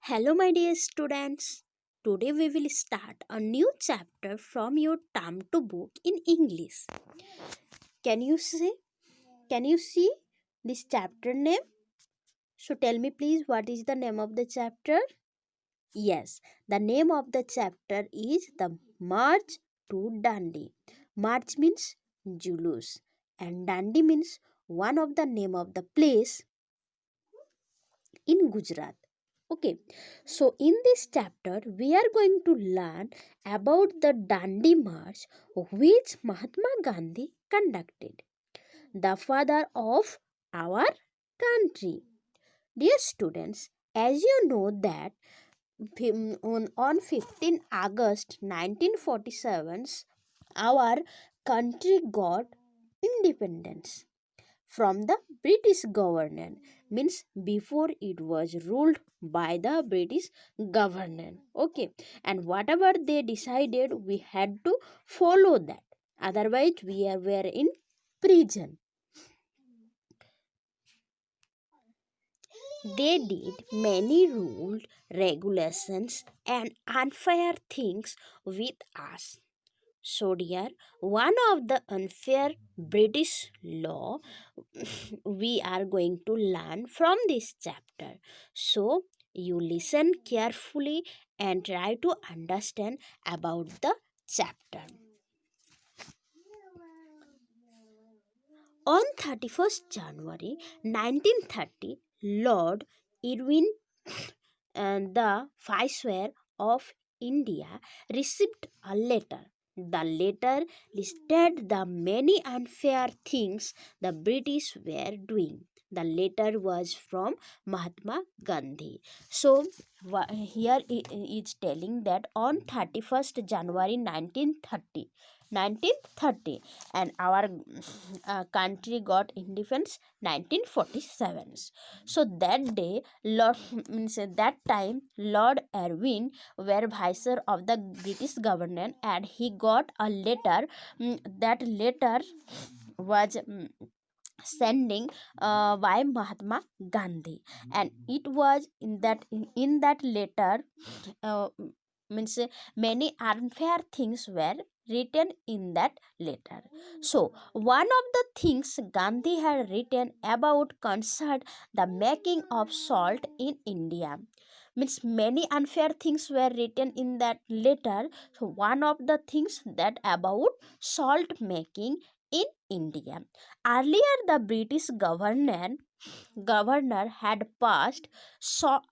Hello, my dear students. Today we will start a new chapter from your term to book in English. Can you see? Can you see this chapter name? So tell me please, what is the name of the chapter? Yes, the name of the chapter is the March to Dandi. March means Julus and Dandi means one of the name of the place in Gujarat. Okay, so in this chapter, we are going to learn about the Dandi March which Mahatma Gandhi conducted, the father of our country. Dear students, as you know that on 15 August 1947, our country got independence from the British government, means before it was ruled by the British government. Okay, and whatever they decided, we had to follow that. Otherwise, were in prison. They did many rules, regulations, and unfair things with us. So, dear, one of the unfair British law we are going to learn from this chapter. So, you listen carefully and try to understand about the chapter. On 31st January 1930, Lord Irwin and the Viceroy of India received a letter. The letter listed the many unfair things the British were doing. The letter was from Mahatma Gandhi. So, here it is telling that on 31st January 1930, and our country got independence 1947. So that day, Lord means that time Lord Irwin were viceroy of the British government, and he got a letter. That letter was sending by Mahatma Gandhi, and it was in that letter uh, means many unfair things were written in that letter. So one of the things Gandhi had written about concerned the making of salt in India. Means many unfair things were written in that letter. So one of the things that about salt making in India. Earlier, the British governor had passed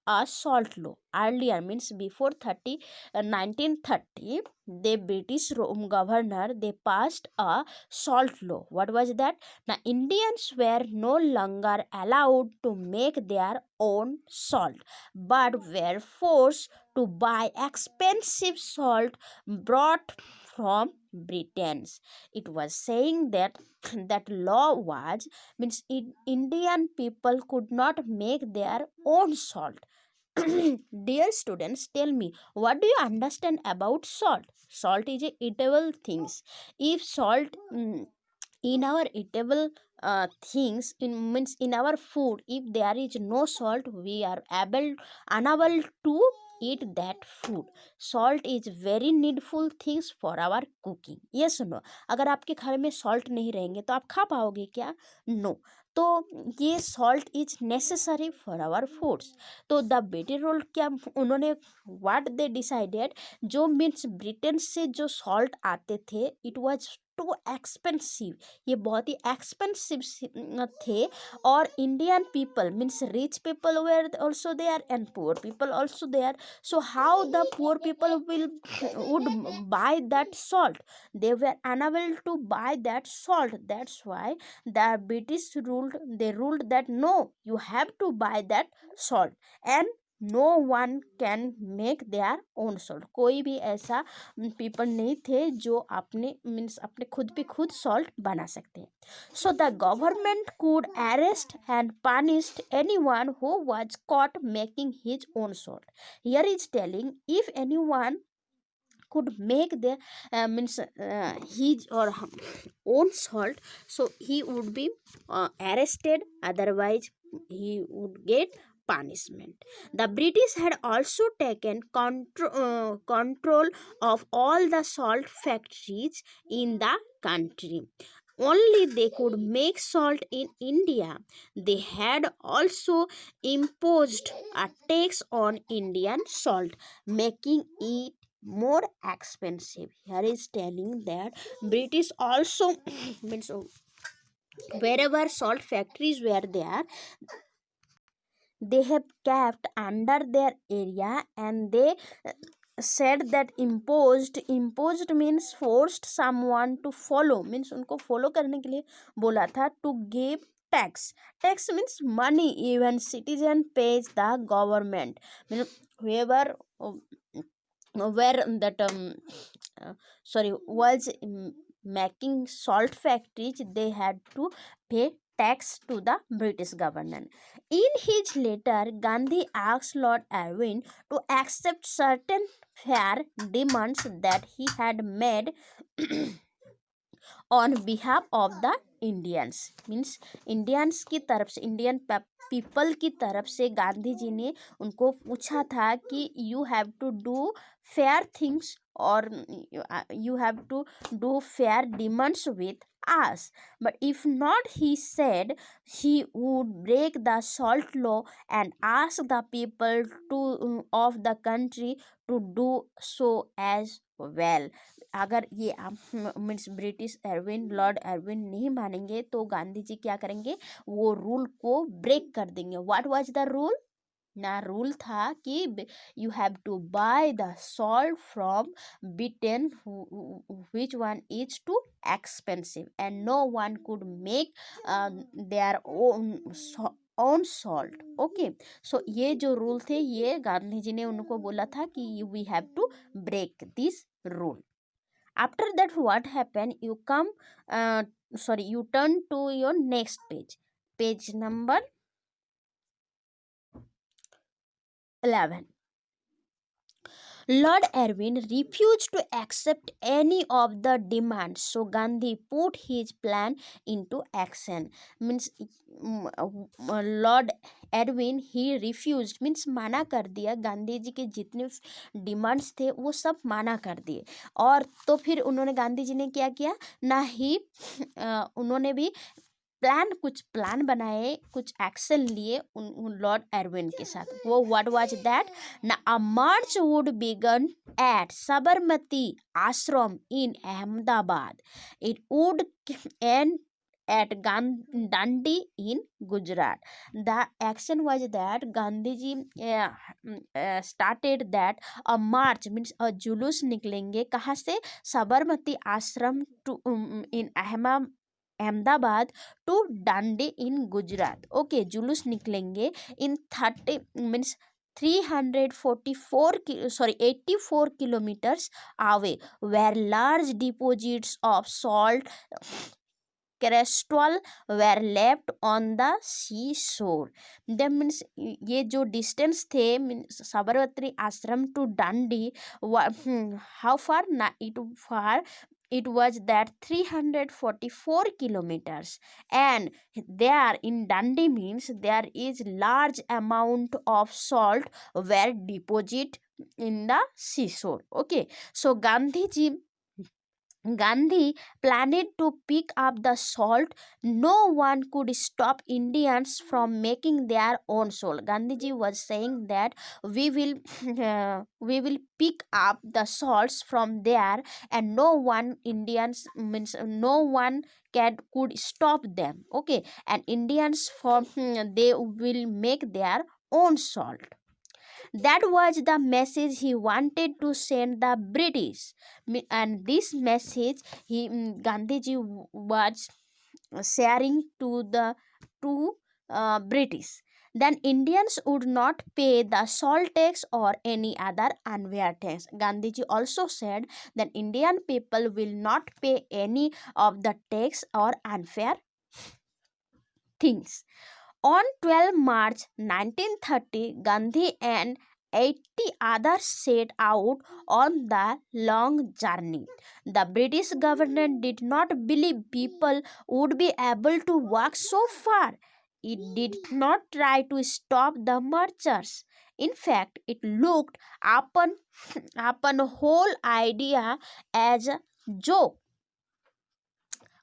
a salt law. Earlier means before 1930, the British governor they passed a salt law. What was that? Now Indians were no longer allowed to make their own salt, but were forced to buy expensive salt brought from Britain. It was saying that that law was means Indian people could not make their own salt. Dear students, tell me, what do you understand about salt? Salt is a eatable things. If salt in our eatable things in means in our food, if there is no salt, we are unable to eat that food. Salt is very needful things for our cooking. Yes or no? अगर आपके घर में salt नहीं रहेंगे तो आप खा पाओगे क्या? No. तो ये salt is necessary for our foods. तो द बेटर रोल क्या उन्होंने what they decided, जो मीन्स ब्रिटेन से जो सॉल्ट आते थे, इट वाज टू एक्सपेंसिव, ये बहुत ही एक्सपेंसिव थे. और Indian people means rich people were also there and poor people also there. So how the poor people would buy that salt? They were unable to buy that salt. That's why the British ruled that no, you have to buy that salt, and no one can make their own salt. कोई भी ऐसा people नहीं थे जो अपने means अपने खुद पे खुद सॉल्ट बना सकते हैं. So the government could arrest and punish anyone who was caught making his own salt. Here is telling, if anyone could make the means his or own salt, so he would be arrested. Otherwise he would get punishment. The British had also taken control of all the salt factories in the country. Only they could make salt in India. They had also imposed a tax on Indian salt, making it more expensive. Here is telling that British also means wherever salt factories were there, they have kept under their area, and they said that imposed means forced someone to follow, means उनको follow करने के लिए बोला था, to give tax means money even citizen pays the government, means whoever where that was making salt factories, they had to pay tax to the British government. In his letter, Gandhi asked Lord Irwin to accept certain fair demands that he had made on behalf of the Indians, means Indians की तरफ से, Indian people की तरफ से गांधी जी ने उनको पूछा था कि you have to do fair things और you have to do fair demands with us, but if not, he said he would break the salt law and ask the people of the country to do so as well. अगर ये means British Irwin lord Irwin नहीं मानेंगे तो गांधी जी क्या करेंगे, वो rule को break कर देंगे. What was the rule? ना रूल था कि you have to buy the salt from Britain which one is too expensive and no one could make their own salt. Okay, so ये जो रूल थे, ये गांधी जी ने उनको बोला था कि we have to break this rule. After that, what happened? You you turn to your next page number 11. Lord Irwin refused to accept any of the demands, so Gandhi put his plan into action. Means Lord Irwin he refused means माना कर दिया. गांधी जी के जितने demands थे वो सब माना कर दिए. और तो फिर उन्होंने, गांधी जी ने क्या किया ना ही उन्होंने भी कुछ प्लान बनाए, कुछ एक्शन लिए उन लॉर्ड एरविन के साथ. वो व्हाट वाज दैट ना, a march would begin at Sabarmati Ashram in Ahmedabad. It would end at dandi in Gujarat. The action was that Gandhi ji started that a march means a जुलूस निकलेंगे कहाँ से, Sabarmati Ashram to in Ahmedabad to Dandi in Gujarat. Okay, जुलूस निकलेंगे in 30 means 84 kilometers away, where large deposits of salt crystal were left on the seashore. That means ये जो distance थे साबरमती आश्रम टू डांडी, how far ना, it was that 344 kilometers, and there in Dandi means there is large amount of salt were deposited in the seashore. Okay, so Gandhi planned to pick up the salt. No one could stop Indians from making their own salt. Gandhiji was saying that we will we will pick up the salts from there, and no one Indians means no one could stop them. Okay, and Indians they will make their own salt. That was the message he wanted to send the British, and this message Gandhiji was sharing to the British. Then Indians would not pay the salt tax or any other unfair tax. Gandhiji also said that Indian people will not pay any of the tax or unfair things. On 12 March 1930, Gandhi and 80 others set out on the long journey. The British government did not believe people would be able to walk so far. it did not try to stop the marchers. In fact, it looked upon upon the whole idea as a joke.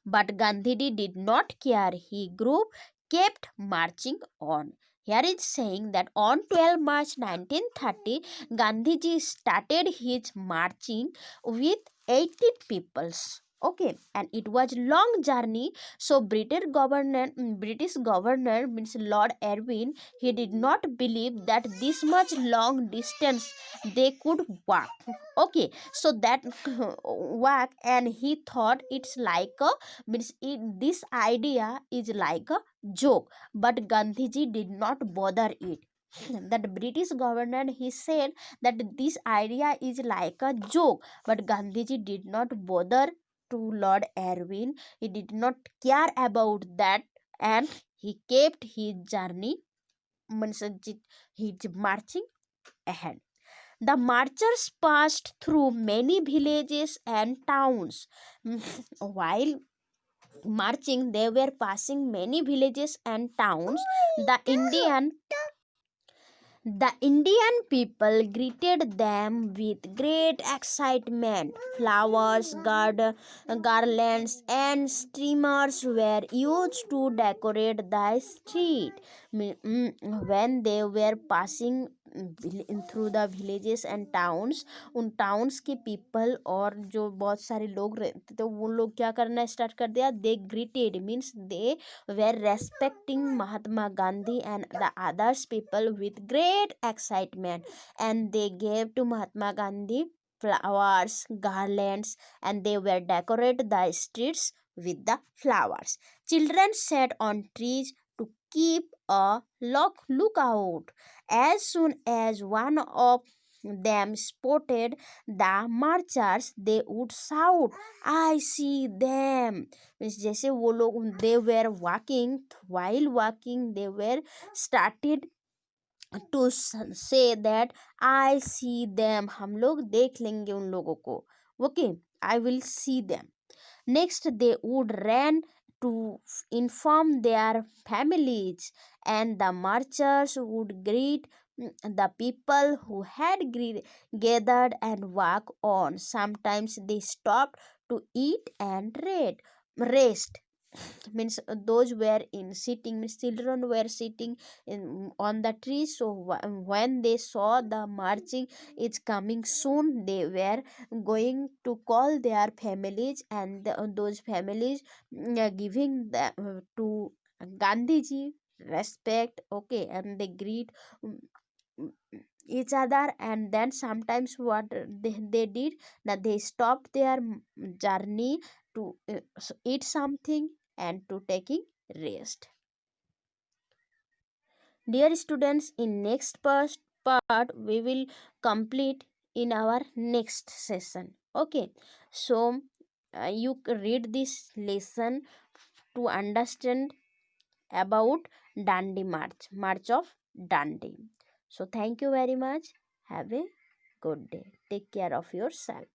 But Gandhiji did not care. He group kept marching on. Here is saying that on 12 March 1930, Gandhiji started his marching with 80 peoples. Okay, and it was long journey. So British governor means Lord Irwin, he did not believe that this much long distance they could walk. Okay, so that walk, and he thought it's like a this idea is like a joke, but Gandhiji did not bother it. That British governor, he said that this idea is like a joke, but Gandhiji did not bother to Lord Irwin. He did not care about that, and he kept his journey, means his marching ahead. The marchers passed through many villages and towns. While marching, they were passing many villages and towns. The Indian people greeted them with great excitement. Flowers, garlands, and streamers were used to decorate the street. When they were passing through the villages and towns, उन towns के people और जो बहुत सारे लोग रहते थे, वो लोग क्या करना स्टार्ट कर दिया, they greeted means they were respecting Mahatma Gandhi and the others people with great excitement, and they gave to Mahatma Gandhi flowers, garlands, and they were decorate the streets with the flowers. Children sat on trees to keep a lookout. As soon as one of them spotted the marchers, they would shout, I see them. Means जैसे वो लोग they were walking, while walking they were started to say that I see them, हम लोग देख लेंगे उन लोगों को. Okay, I will see them. Next, they would run to inform their families, and the marchers would greet the people who had gathered and walk on. Sometimes they stopped to eat and rest. Means those were in sitting, means children were sitting on the tree. So when they saw the marching is coming soon, they were going to call their families, and those families giving to Gandhiji respect. Okay, and they greet mm, mm, each other, and then sometimes what they did, that they stopped their journey to eat something and to taking rest. Dear students, in next part we will complete in our next session. Okay, so you read this lesson to understand about Dandi March of Dandi. So thank you very much. Have a good day. Take care of yourself.